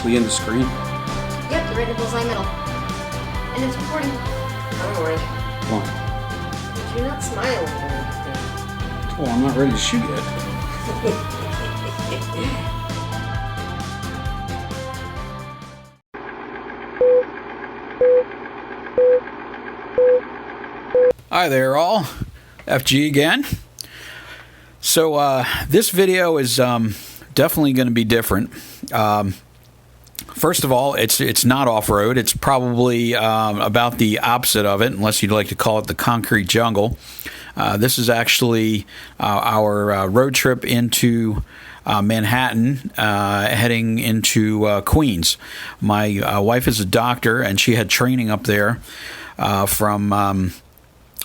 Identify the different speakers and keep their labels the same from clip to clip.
Speaker 1: actually in the screen?
Speaker 2: Yep, you're right in the bullseye middle. And it's recording. Don't worry.
Speaker 1: Come on.
Speaker 2: But you're not smiling.
Speaker 1: Oh, I'm not ready to shoot yet. Hi there all, FG again. So this video is definitely going to be different. First of all, it's not off-road. It's probably about the opposite of it, unless you'd like to call it the concrete jungle. This is actually our road trip into Manhattan, heading into Queens. My wife is a doctor, and she had training up there from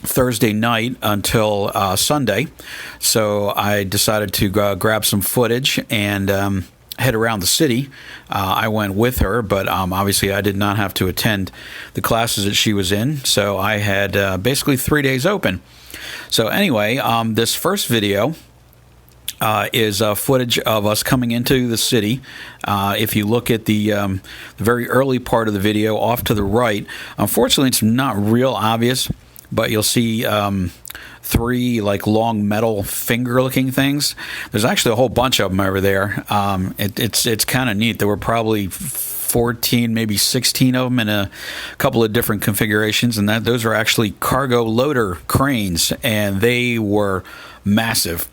Speaker 1: Thursday night until Sunday. So I decided to grab some footage and head around the city. I went with her, but obviously I did not have to attend the classes that she was in. So I had basically 3 days open. So anyway, this first video is footage of us coming into the city. If you look at the very early part of the video off to the right, unfortunately it's not real obvious, but you'll see three like long metal finger looking things. There's actually a whole bunch of them over there. It's kind of neat. There were probably 14, maybe 16 of them in a couple of different configurations, and those are actually cargo loader cranes, and they were massive.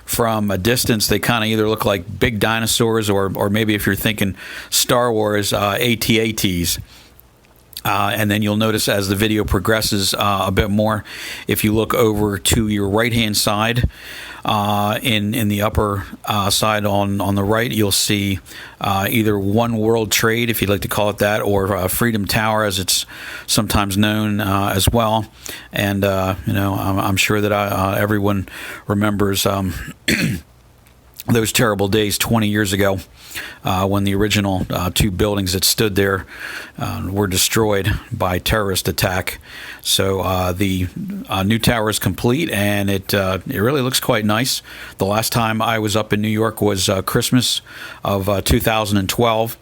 Speaker 1: From a distance, they kind of either look like big dinosaurs, or maybe if you're thinking Star Wars, AT-ATs. And then you'll notice as the video progresses a bit more, if you look over to your right-hand side, in the upper side on the right, you'll see either One World Trade, if you'd like to call it that, or Freedom Tower, as it's sometimes known as well. And I'm sure that everyone remembers those terrible days 20 years ago when the original two buildings that stood there were destroyed by terrorist attack. So the new tower is complete, and it really looks quite nice. The last time I was up in New York was Christmas of 2012.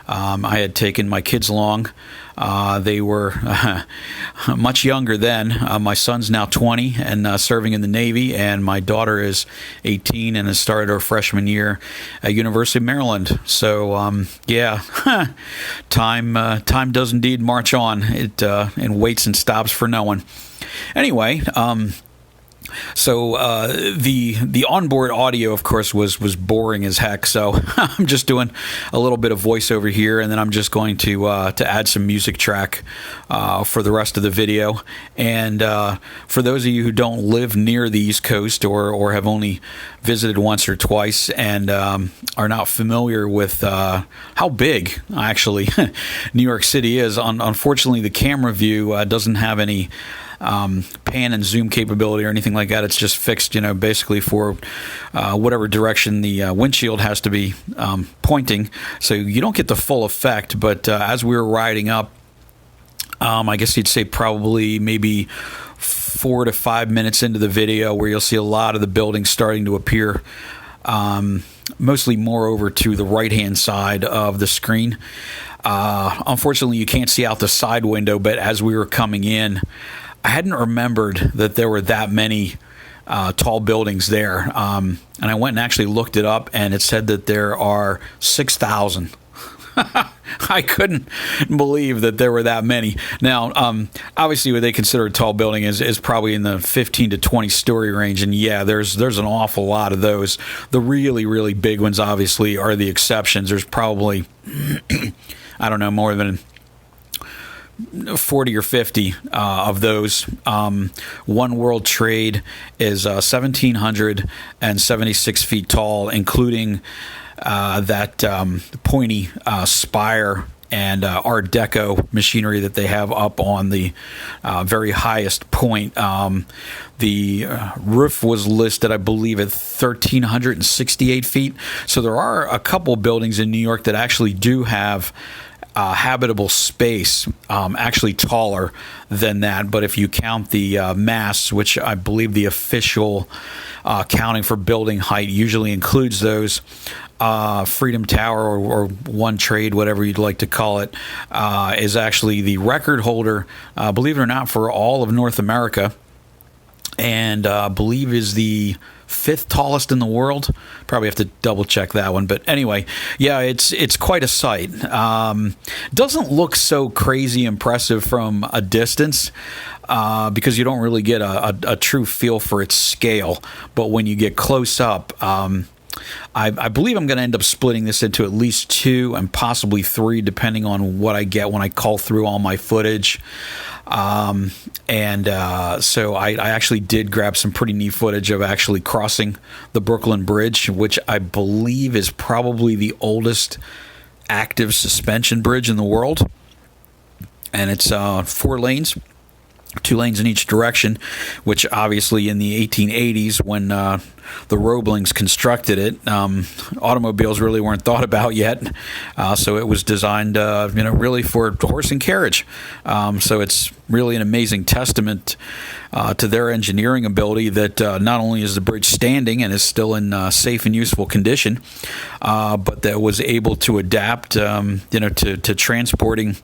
Speaker 1: I had taken my kids along. They were much younger then. My son's now 20 and serving in the Navy, and my daughter is 18 and has started her freshman year at University of Maryland. So, yeah, time does indeed march on. It and waits and stops for no one. Anyway, so the onboard audio, of course, was boring as heck. So I'm just doing a little bit of voiceover here, and then I'm just going to add some music track for the rest of the video. And for those of you who don't live near the East Coast or have only visited once or twice and are not familiar with how big actually New York City is, unfortunately the camera view doesn't have any pan and zoom capability or anything like that. It's just fixed, basically for whatever direction the windshield has to be pointing. So you don't get the full effect. But as we were riding up, I guess you'd say probably maybe 4 to 5 minutes into the video, where you'll see a lot of the buildings starting to appear, mostly more over to the right-hand side of the screen. Unfortunately, you can't see out the side window, but as we were coming in, I hadn't remembered that there were that many tall buildings there. And I went and actually looked it up, and it said that there are 6,000. I couldn't believe that there were that many. Now, obviously, what they consider a tall building is probably in the 15 to 20 story range. And yeah, there's an awful lot of those. The really, really big ones, obviously, are the exceptions. There's probably, I don't know, more than 40 or 50 of those. One World Trade is 1,776 feet tall, including that pointy spire and Art Deco machinery that they have up on the very highest point. The roof was listed, I believe, at 1,368 feet. So there are a couple buildings in New York that actually do have habitable space, actually taller than that. But if you count the masts, which I believe the official counting for building height usually includes those, Freedom Tower or One Trade, whatever you'd like to call it, is actually the record holder, believe it or not, for all of North America, and believe is the 5th tallest in the world. Probably have to double check that one, but anyway, yeah, it's quite a sight. Doesn't look so crazy impressive from a distance, because you don't really get a true feel for its scale. But when you get close up, I believe I'm going to end up splitting this into at least 2 and possibly 3, depending on what I get when I cull through all my footage. So I actually did grab some pretty neat footage of actually crossing the Brooklyn Bridge, which I believe is probably the oldest active suspension bridge in the world. And it's 4 lanes. 2 lanes in each direction, which obviously in the 1880s, when the Roeblings constructed it, automobiles really weren't thought about yet. So it was designed, really for horse and carriage. So it's really an amazing testament to their engineering ability that not only is the bridge standing and is still in safe and useful condition, but that was able to adapt, to transporting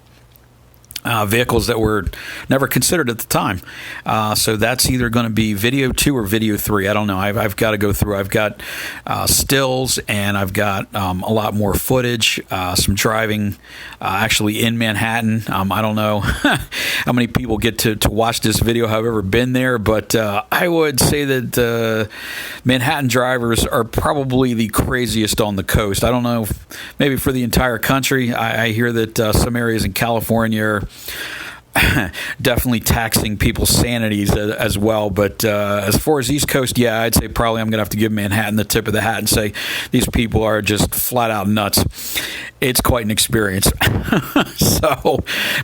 Speaker 1: vehicles that were never considered at the time. So that's either going to be video 2 or video 3. I don't know. I've got to go through. I've got stills, and I've got a lot more footage, some driving actually in Manhattan. I don't know how many people get to watch this video have ever been there, but I would say that Manhattan drivers are probably the craziest on the coast. I don't know, maybe for the entire country. I hear that some areas in California are definitely taxing people's sanities as well. But as far as East Coast, yeah, I'd say probably I'm going to have to give Manhattan the tip of the hat and say these people are just flat out nuts. It's quite an experience. So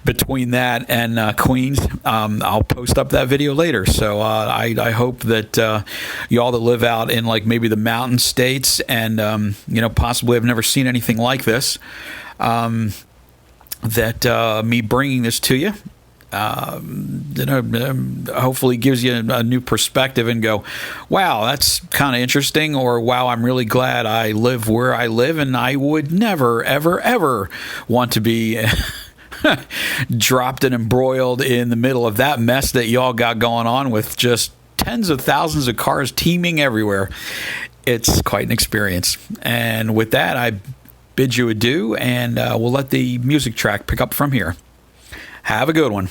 Speaker 1: between that and Queens, I'll post up that video later. So I hope that y'all that live out in like maybe the mountain states and possibly have never seen anything like this, that me bringing this to you, hopefully gives you a new perspective and go, wow, that's kind of interesting, or wow, I'm really glad I live where I live, and I would never, ever, ever want to be dropped and embroiled in the middle of that mess that y'all got going on with just tens of thousands of cars teeming everywhere. It's quite an experience. And with that, I bid you adieu, and we'll let the music track pick up from here. Have a good one.